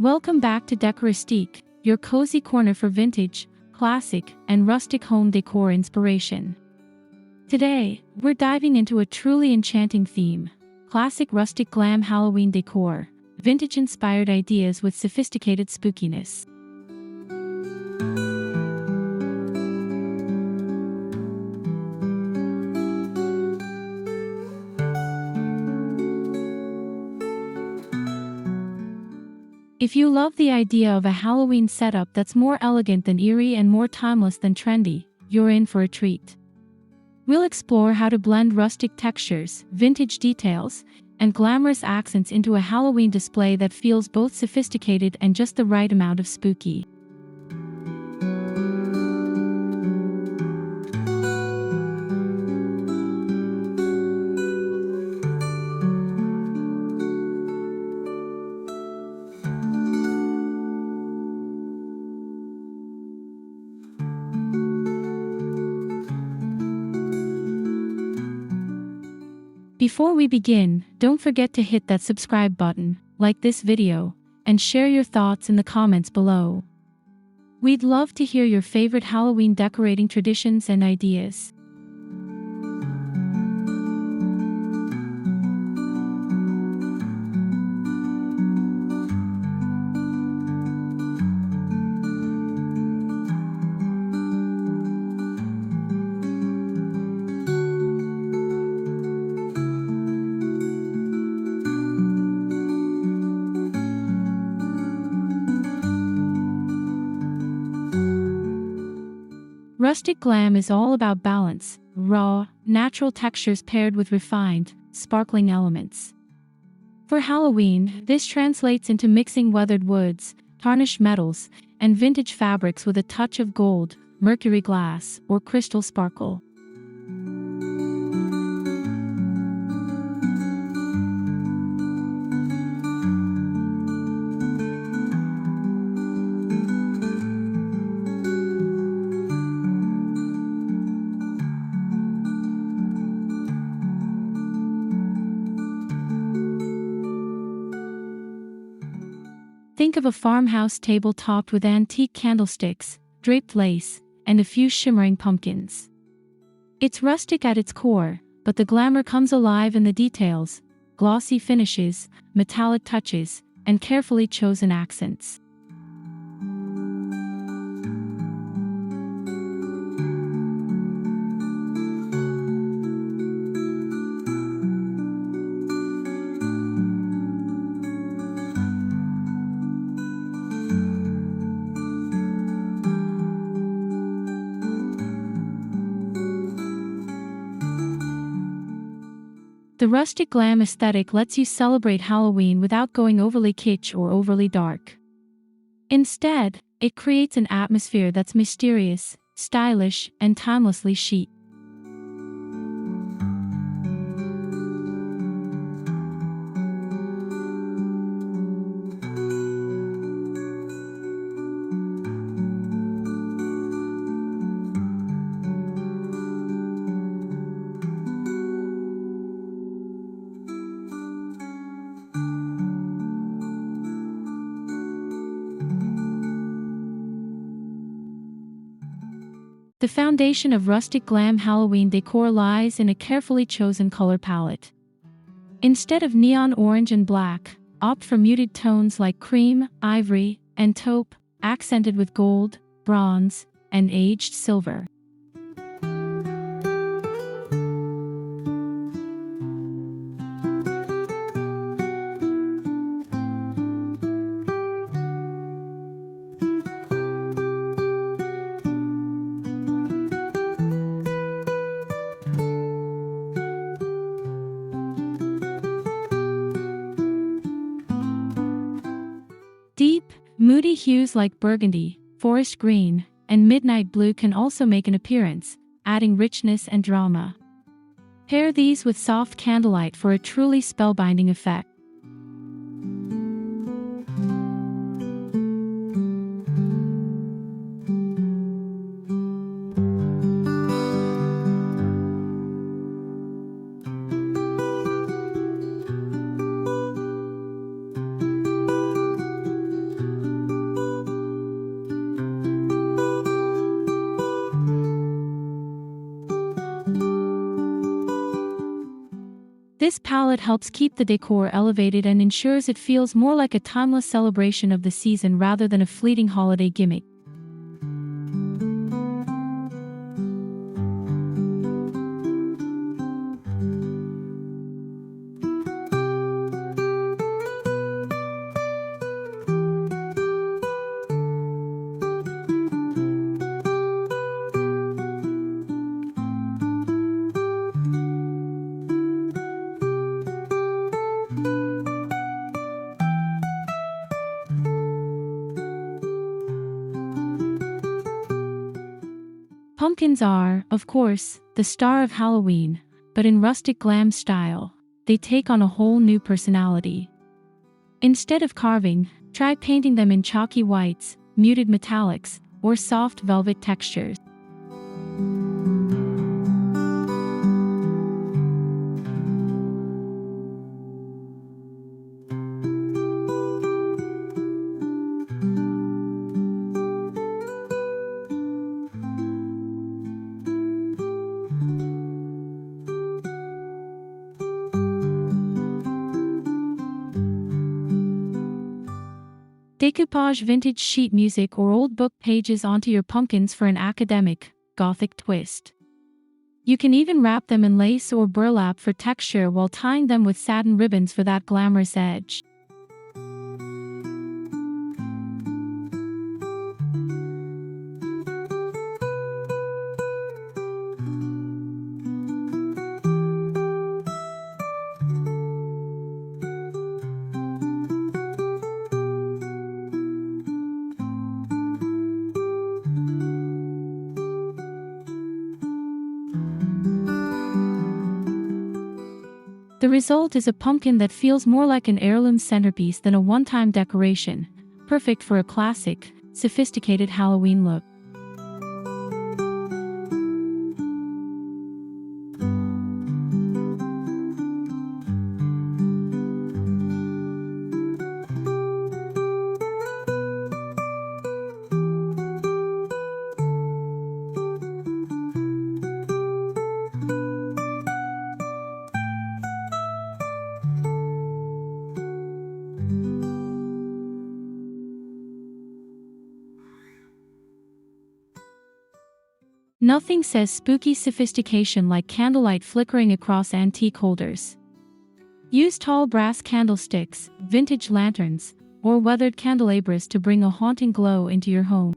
Welcome back to Rustic, your cozy corner for vintage, classic, and rustic home decor inspiration. Today, we're diving into a truly enchanting theme: classic rustic glam Halloween decor, vintage-inspired ideas with sophisticated spookiness. If you love the idea of a Halloween setup that's more elegant than eerie and more timeless than trendy, you're in for a treat. We'll explore how to blend rustic textures, vintage details, and glamorous accents into a Halloween display that feels both sophisticated and just the right amount of spooky. Before we begin, don't forget to hit that subscribe button, like this video, and share your thoughts in the comments below. We'd love to hear your favorite Halloween decorating traditions and ideas. Rustic glam is all about balance, raw, natural textures paired with refined, sparkling elements. For Halloween, this translates into mixing weathered woods, tarnished metals, and vintage fabrics with a touch of gold, mercury glass, or crystal sparkle. Think of a farmhouse table topped with antique candlesticks, draped lace, and a few shimmering pumpkins. It's rustic at its core, but the glamour comes alive in the details: glossy finishes, metallic touches, and carefully chosen accents. The rustic glam aesthetic lets you celebrate Halloween without going overly kitsch or overly dark. Instead, it creates an atmosphere that's mysterious, stylish, and timelessly chic. The foundation of rustic glam Halloween decor lies in a carefully chosen color palette. Instead of neon orange and black, opt for muted tones like cream, ivory, and taupe, accented with gold, bronze, and aged silver. Deep, moody hues like burgundy, forest green, and midnight blue can also make an appearance, adding richness and drama. Pair these with soft candlelight for a truly spellbinding effect. This palette helps keep the decor elevated and ensures it feels more like a timeless celebration of the season rather than a fleeting holiday gimmick. Pumpkins are, of course, the star of Halloween, but in rustic glam style, they take on a whole new personality. Instead of carving, try painting them in chalky whites, muted metallics, or soft velvet textures. Decoupage vintage sheet music or old book pages onto your pumpkins for an academic, Gothic twist. You can even wrap them in lace or burlap for texture while tying them with satin ribbons for that glamorous edge. The result is a pumpkin that feels more like an heirloom centerpiece than a one-time decoration, perfect for a classic, sophisticated Halloween look. Nothing says spooky sophistication like candlelight flickering across antique holders. Use tall brass candlesticks, vintage lanterns, or weathered candelabras to bring a haunting glow into your home.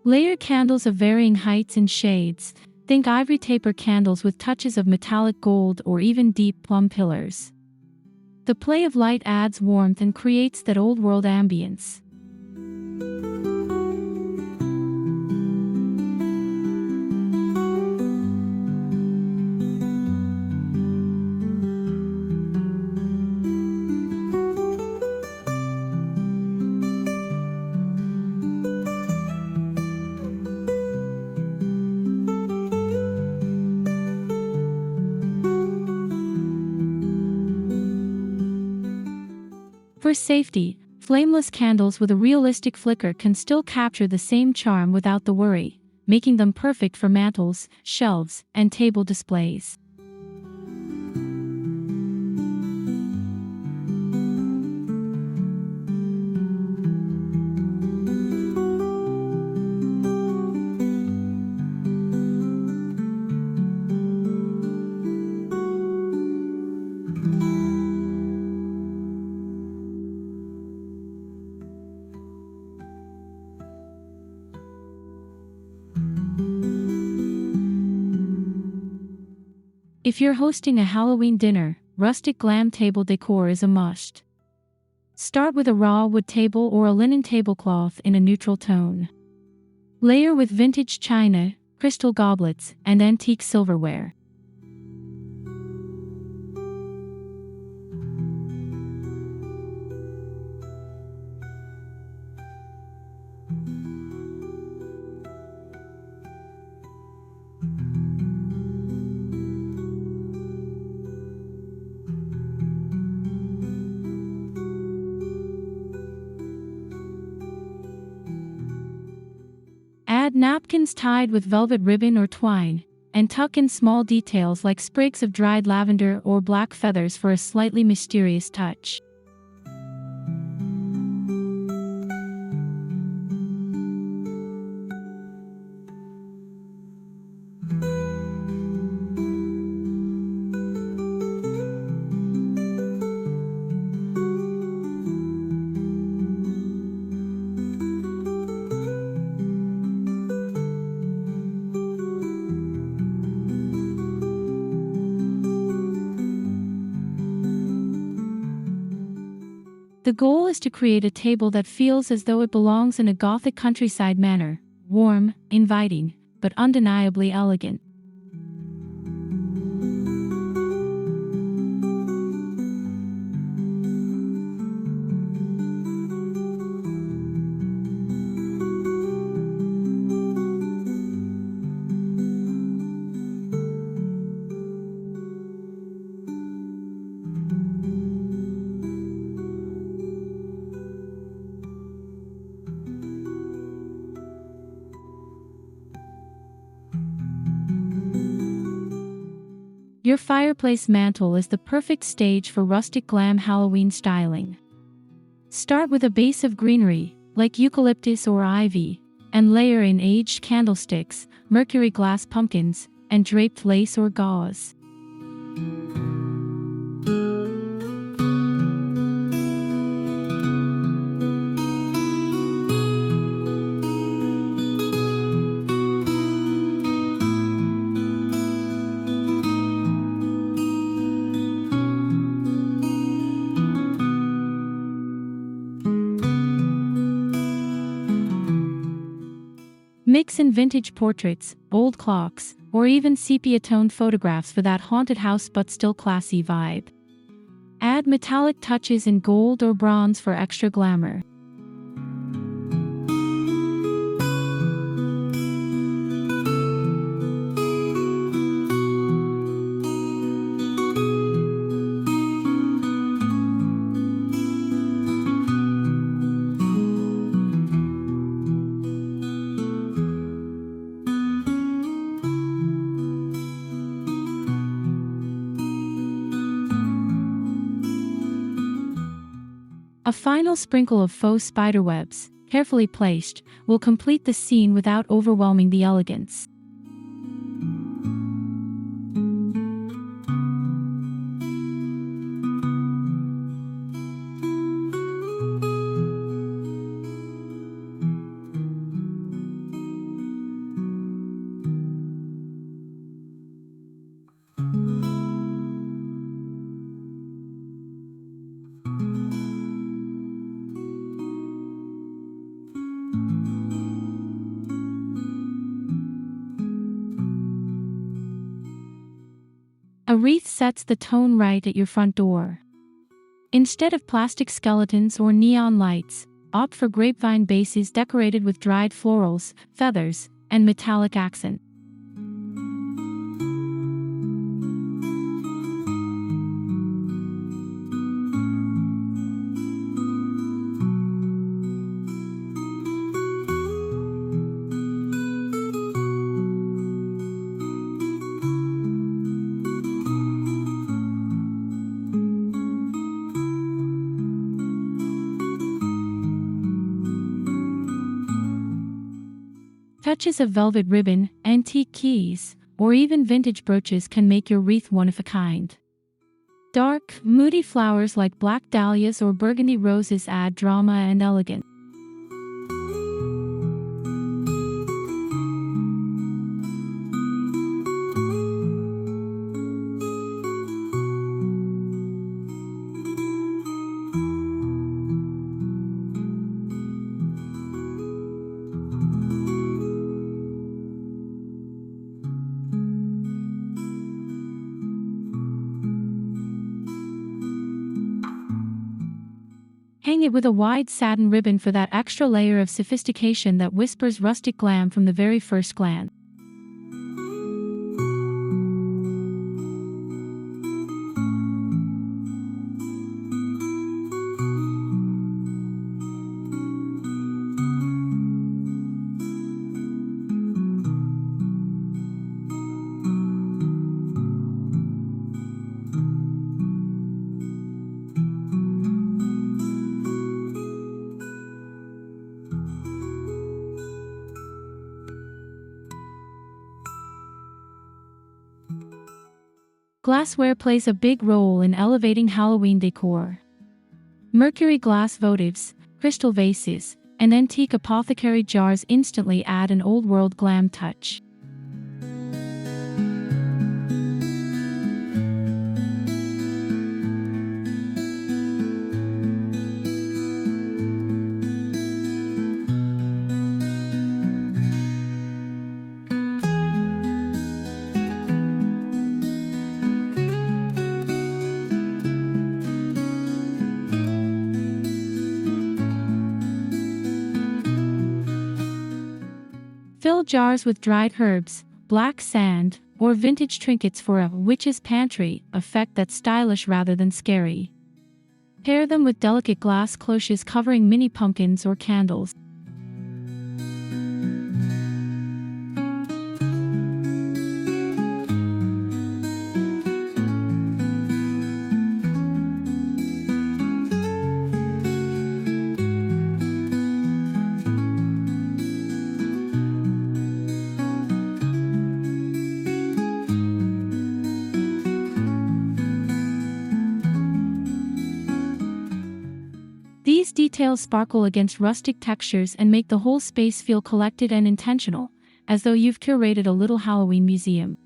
Layer candles of varying heights and shades. Think ivory taper candles with touches of metallic gold or even deep plum pillars. The play of light adds warmth and creates that old-world ambience. For safety, flameless candles with a realistic flicker can still capture the same charm without the worry, making them perfect for mantels, shelves, and table displays. If you're hosting a Halloween dinner, rustic glam table decor is a must. Start with a raw wood table or a linen tablecloth in a neutral tone. Layer with vintage china, crystal goblets, and antique silverware. napkins tied with velvet ribbon or twine, and tuck in small details like sprigs of dried lavender or black feathers for a slightly mysterious touch. The goal is to create a table that feels as though it belongs in a Gothic countryside manner, warm, inviting, but undeniably elegant. Your fireplace mantle is the perfect stage for rustic glam Halloween styling. Start with a base of greenery, like eucalyptus or ivy, and layer in aged candlesticks, mercury glass pumpkins, and draped lace or gauze. Mix in vintage portraits, old clocks, or even sepia-toned photographs for that haunted house but still classy vibe. Add metallic touches in gold or bronze for extra glamour. A final sprinkle of faux spiderwebs, carefully placed, will complete the scene without overwhelming the elegance. A wreath sets the tone right at your front door. Instead of plastic skeletons or neon lights, opt for grapevine bases decorated with dried florals, feathers, and metallic accent. Touches of velvet ribbon, antique keys, or even vintage brooches can make your wreath one of a kind. Dark, moody flowers like black dahlias or burgundy roses add drama and elegance. Hang it with a wide satin ribbon for that extra layer of sophistication that whispers rustic glam from the very first glance. Glassware plays a big role in elevating Halloween decor. Mercury glass votives, crystal vases, and antique apothecary jars instantly add an old-world glam touch. Fill jars with dried herbs, black sand, or vintage trinkets for a witch's pantry effect that's stylish rather than scary. Pair them with delicate glass cloches covering mini pumpkins or candles. These details sparkle against rustic textures and make the whole space feel collected and intentional, as though you've curated a little Halloween museum.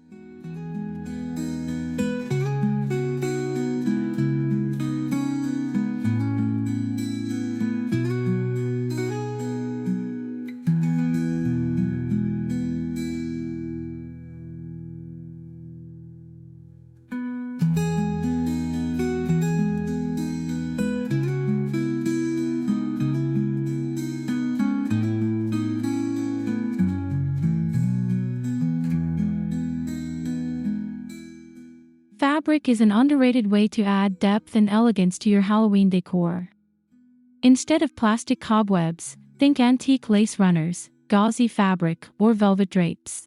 Fabric is an underrated way to add depth and elegance to your Halloween decor. Instead of plastic cobwebs, think antique lace runners, gauzy fabric, or velvet drapes.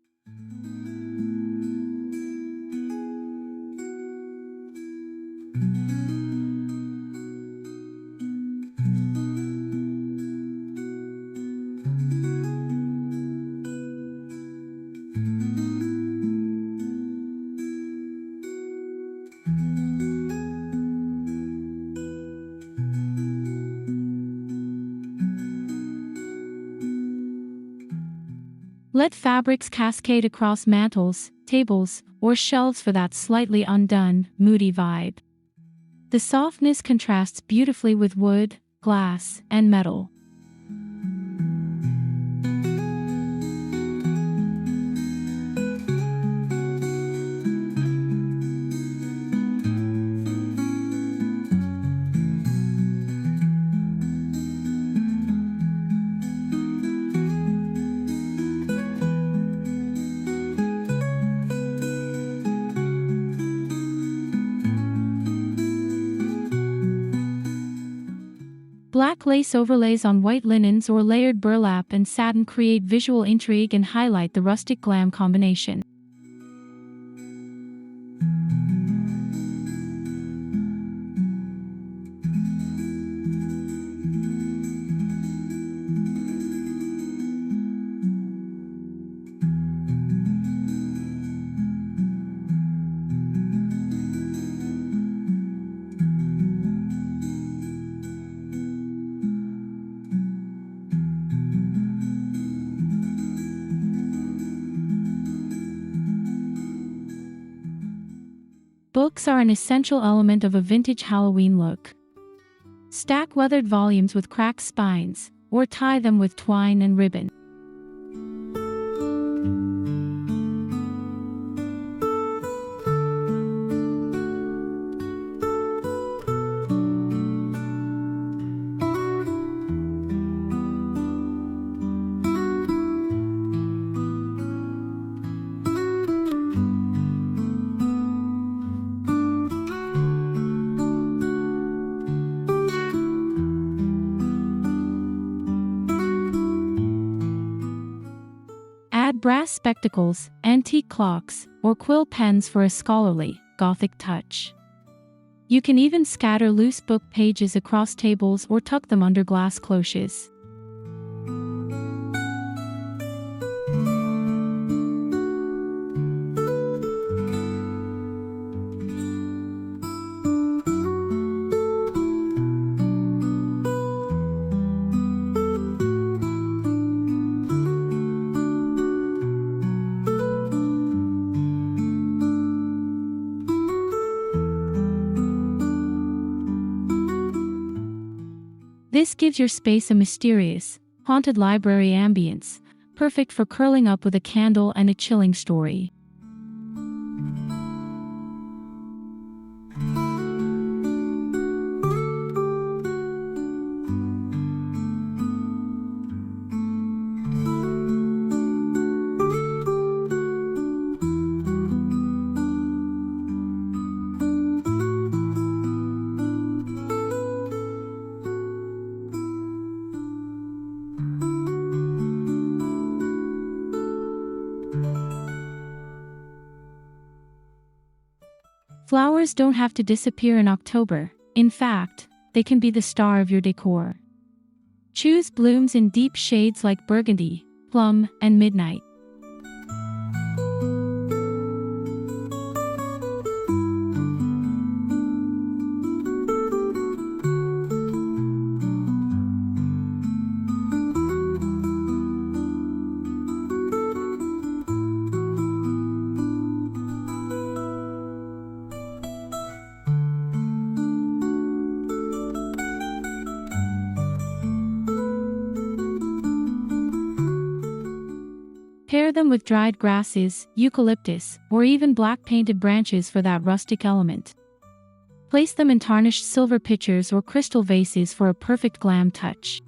Let fabrics cascade across mantels, tables, or shelves for that slightly undone, moody vibe. The softness contrasts beautifully with wood, glass, and metal. Black lace overlays on white linens or layered burlap and satin create visual intrigue and highlight the rustic glam combination. Books are an essential element of a vintage Halloween look. Stack weathered volumes with cracked spines, or tie them with twine and ribbon. Add brass spectacles, antique clocks, or quill pens for a scholarly, Gothic touch. You can even scatter loose book pages across tables or tuck them under glass cloches. This gives your space a mysterious, haunted library ambience, perfect for curling up with a candle and a chilling story. Flowers don't have to disappear in October. In fact, they can be the star of your decor. Choose blooms in deep shades like burgundy, plum, and midnight. Pair them with dried grasses, eucalyptus, or even black painted branches for that rustic element. Place them in tarnished silver pitchers or crystal vases for a perfect glam touch.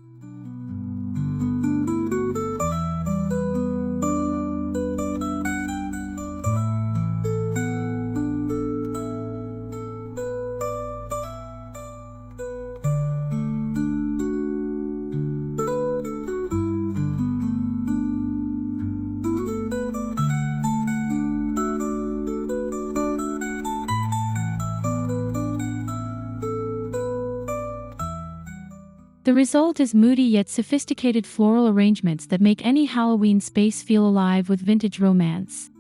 The result is moody yet sophisticated floral arrangements that make any Halloween space feel alive with vintage romance.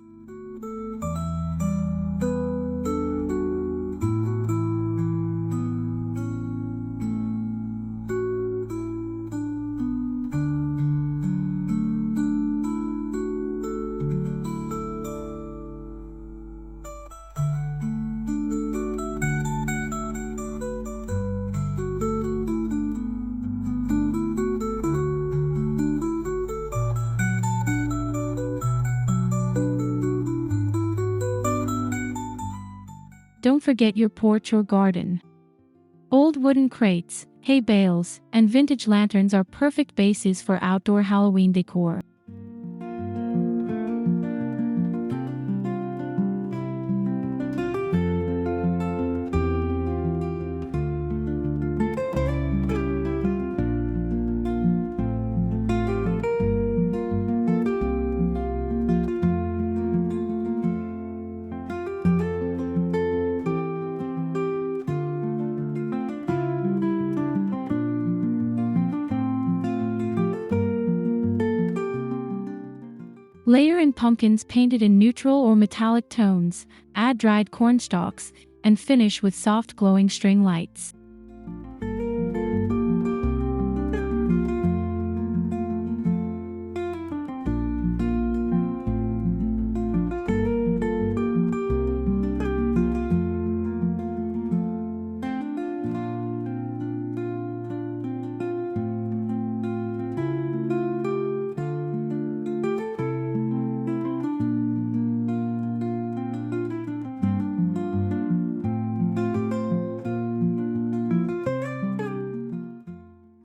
Don't forget your porch or garden. Old wooden crates, hay bales, and vintage lanterns are perfect bases for outdoor Halloween decor. Layer in pumpkins painted in neutral or metallic tones, add dried corn stalks, and finish with soft glowing string lights.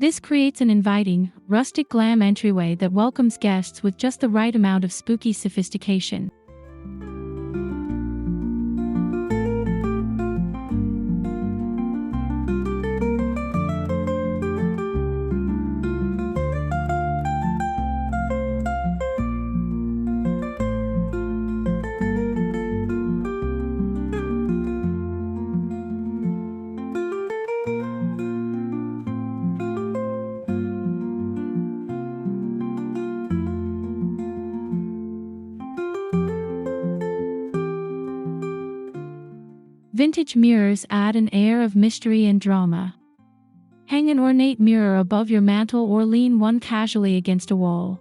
This creates an inviting, rustic glam entryway that welcomes guests with just the right amount of spooky sophistication. Vintage mirrors add an air of mystery and drama. Hang an ornate mirror above your mantel or lean one casually against a wall.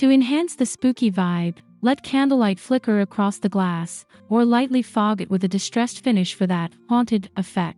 To enhance the spooky vibe, let candlelight flicker across the glass, or lightly fog it with a distressed finish for that haunted effect.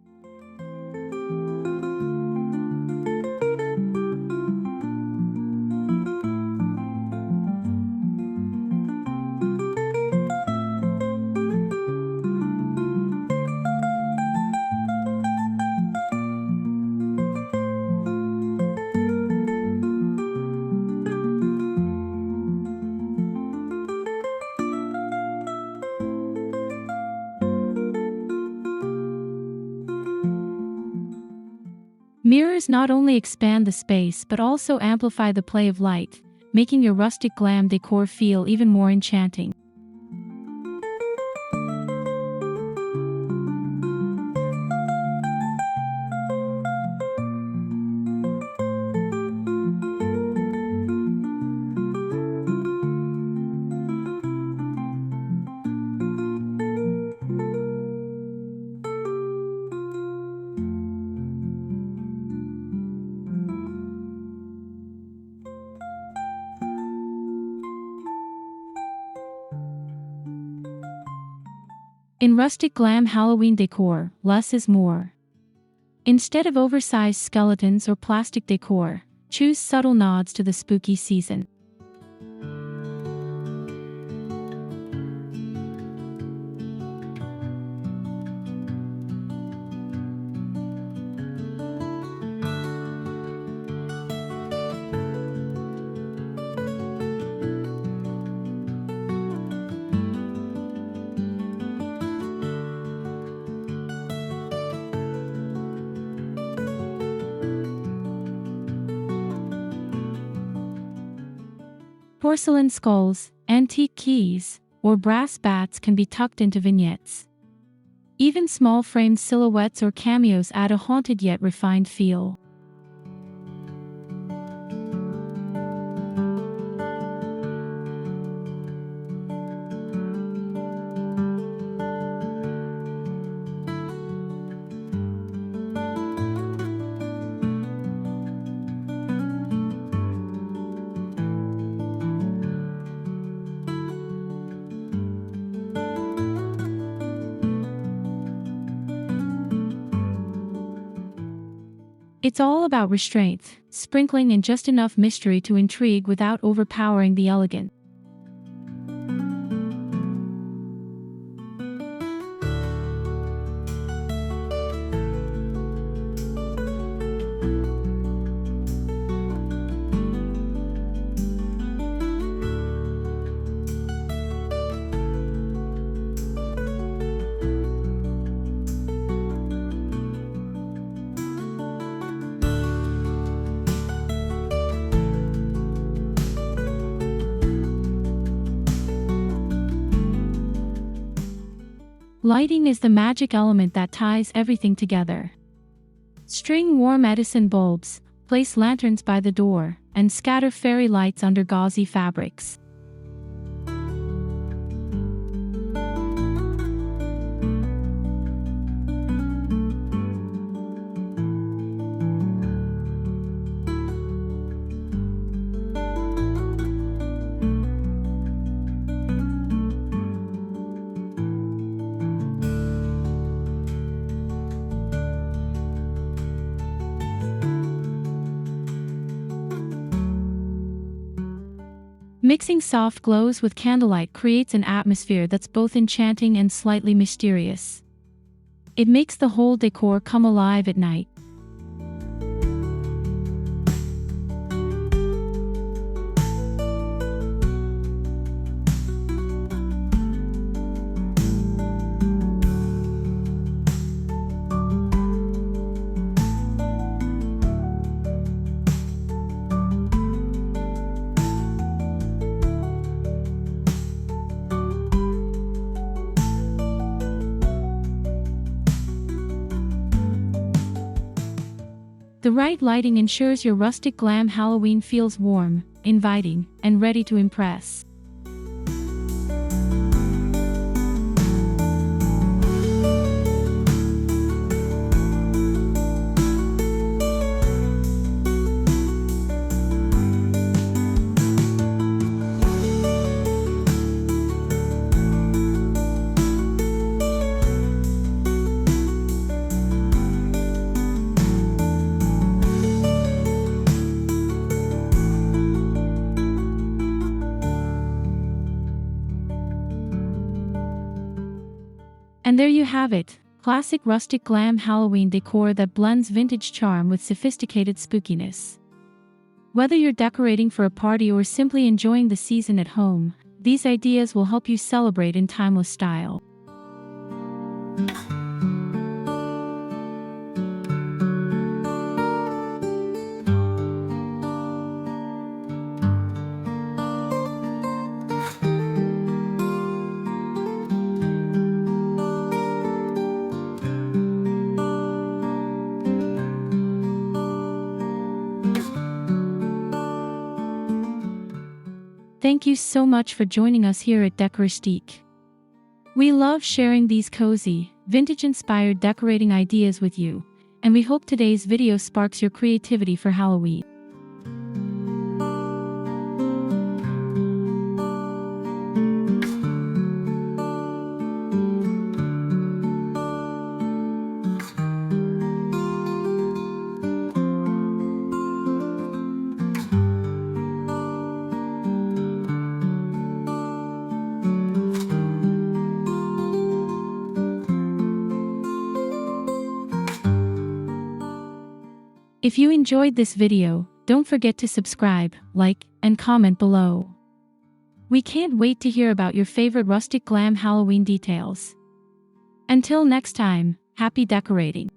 Mirrors not only expand the space but also amplify the play of light, making your rustic glam decor feel even more enchanting. In rustic glam Halloween decor, less is more. Instead of oversized skeletons or plastic decor, choose subtle nods to the spooky season. Porcelain skulls, antique keys, or brass bats can be tucked into vignettes. Even small framed silhouettes or cameos add a haunted yet refined feel. It's all about restraint, sprinkling in just enough mystery to intrigue without overpowering the elegant. Lighting is the magic element that ties everything together. String warm Edison bulbs, place lanterns by the door, and scatter fairy lights under gauzy fabrics. Mixing soft glows with candlelight creates an atmosphere that's both enchanting and slightly mysterious. It makes the whole decor come alive at night. The right lighting ensures your rustic glam Halloween feels warm, inviting, and ready to impress. And there you have it, classic rustic glam Halloween decor that blends vintage charm with sophisticated spookiness. Whether you're decorating for a party or simply enjoying the season at home, these ideas will help you celebrate in timeless style. Thank you so much for joining us here at Decor. We love sharing these cozy, vintage-inspired decorating ideas with you, and we hope today's video sparks your creativity for Halloween. If you enjoyed this video, don't forget to subscribe, like, and comment below. We can't wait to hear about your favorite rustic glam Halloween details. Until next time, happy decorating!